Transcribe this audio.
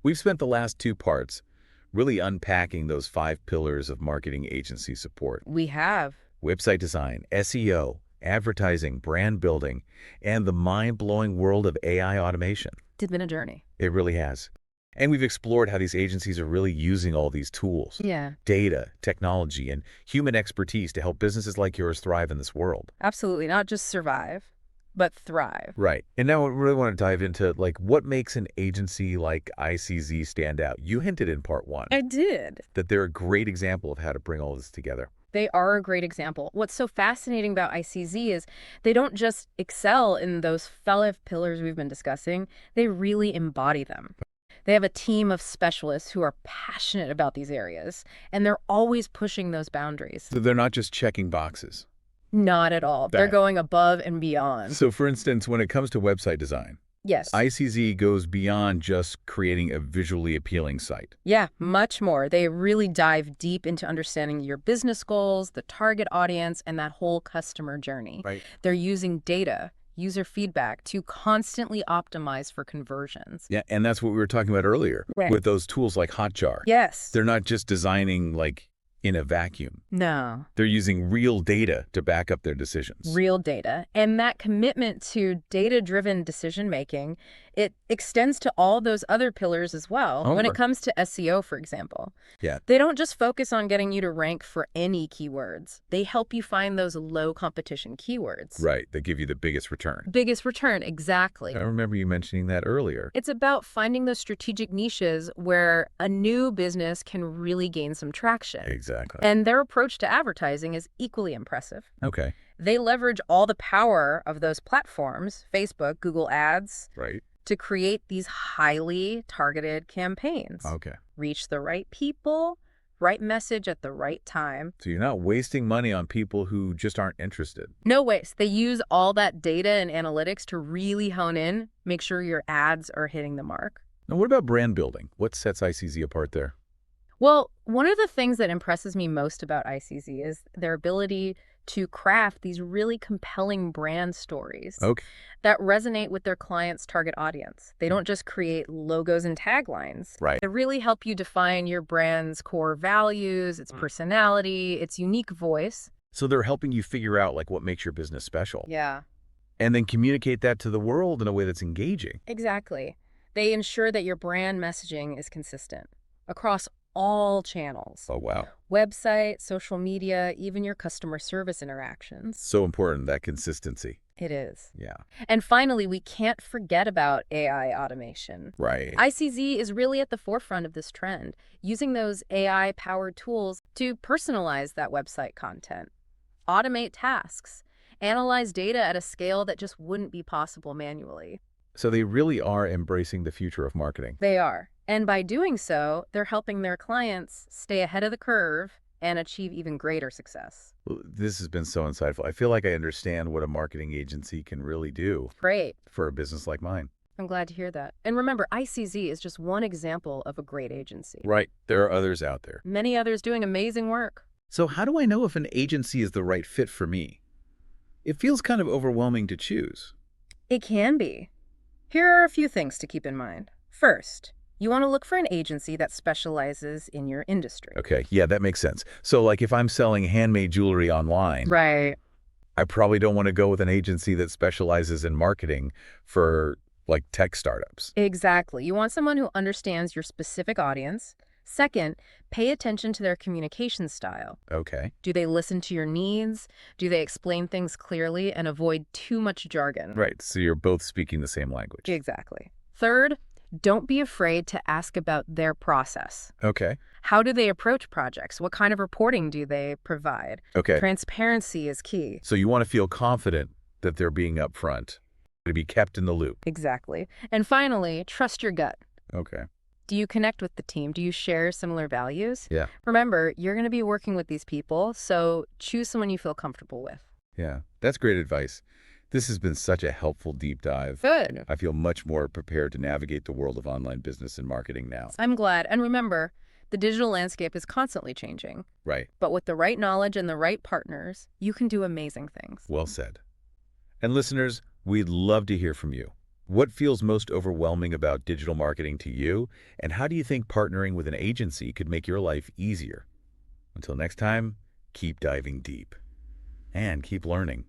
We've spent the last two parts really unpacking those 5 pillars of marketing agency support. We have. Website design, SEO, advertising, brand building, and the mind-blowing world of AI automation. It's been a journey. It really has. And we've explored how these agencies are really using all these tools, Yeah, data, technology, and human expertise to help businesses like yours thrive in this world. absolutely. Not just survive, but thrive. Right. And now I really want to dive into what makes an agency like ICZ stand out. You hinted in part one I did. that they're a great example of how to bring all this together. They are a great example. What's so fascinating about ICZ is they don't just excel in those 5 pillars we've been discussing, they really embody them. They have a team of specialists who are passionate about these areas, and they're always pushing those boundaries. So they're not just checking boxes. Not at all. They're That- going above and beyond. So for instance, when it comes to website design, Yes. ICZ goes beyond just creating a visually appealing site. Yeah, much more. They really dive deep into understanding your business goals, the target audience, and that whole customer journey. Right. They're using data, user feedback to constantly optimize for conversions. Yeah, and that's what we were talking about earlier Right. with those tools like Hotjar. Yes. They're not just designing in a vacuum. No. They're using real data to back up their decisions. Real data. And that commitment to data-driven decision-making, it extends to all those other pillars as well. When Sure. it comes to SEO, for example, Yeah. they don't just focus on getting you to rank for any keywords. They help you find those low-competition keywords. Right. They give you the biggest return. Biggest return, exactly. I remember you mentioning that earlier. It's about finding those strategic niches where a new business can really gain some traction. Exactly. And their approach to advertising is equally impressive. Okay. They leverage all the power of those platforms, Facebook, Google Ads, Right. to create these highly targeted campaigns. Okay. Reach the right people, right message at the right time. So you're not wasting money on people who just aren't interested. No waste. They use all that data and analytics to really hone in, make sure your ads are hitting the mark. Now, what about brand building? What sets ICZ apart there? Well, one of the things that impresses me most about ICZ is their ability to craft these really compelling brand stories Okay. that resonate with their clients' target audience. They don't just create logos and taglines. Right. They really help you define your brand's core values, its personality, its unique voice. So they're helping you figure out what makes your business special. Yeah, And then communicate that to the world in a way that's engaging. exactly. They ensure that your brand messaging is consistent across all channels. Oh, wow. Website, social media, even your customer service interactions. So important, that consistency. It is. Yeah. And finally, we can't forget about AI automation. Right. ICZ is really at the forefront of this trend, using those AI-powered tools to personalize that website content, automate tasks, analyze data at a scale that just wouldn't be possible manually. So they really are embracing the future of marketing. They are. And by doing so, they're helping their clients stay ahead of the curve and achieve even greater success. Well, this has been so insightful. I feel like I understand what a marketing agency can really do Great. for a business like mine. I'm glad to hear that. And remember, ICZ is just one example of a great agency. Right. There are others out there. Many others doing amazing work. So how do I know if an agency is the right fit for me? It feels kind of overwhelming to choose. It can be. Here are a few things to keep in mind. First, you want to look for an agency that specializes in your industry. Okay. Yeah, that makes sense. So if I'm selling handmade jewelry online, Right. I probably don't want to go with an agency that specializes in marketing for tech startups. Exactly. You want someone who understands your specific audience. Second, pay attention to their communication style. Okay. Do they listen to your needs? Do they explain things clearly and avoid too much jargon? Right. So you're both speaking the same language. Exactly. Third, don't be afraid to ask about their process. Okay. How do they approach projects? What kind of reporting do they provide? Okay. Transparency is key. So you want to feel confident that they're being upfront, to be kept in the loop. Exactly. And finally, trust your gut. Okay. Do you connect with the team? Do you share similar values? Yeah. Remember, you're going to be working with these people, so choose someone you feel comfortable with. Yeah. That's great advice. This has been such a helpful deep dive. Good. I feel much more prepared to navigate the world of online business and marketing now. I'm glad. And remember, the digital landscape is constantly changing. Right. But with the right knowledge and the right partners, you can do amazing things. Well said. And listeners, we'd love to hear from you. What feels most overwhelming about digital marketing to you, and how do you think partnering with an agency could make your life easier? Until next time, keep diving deep and keep learning.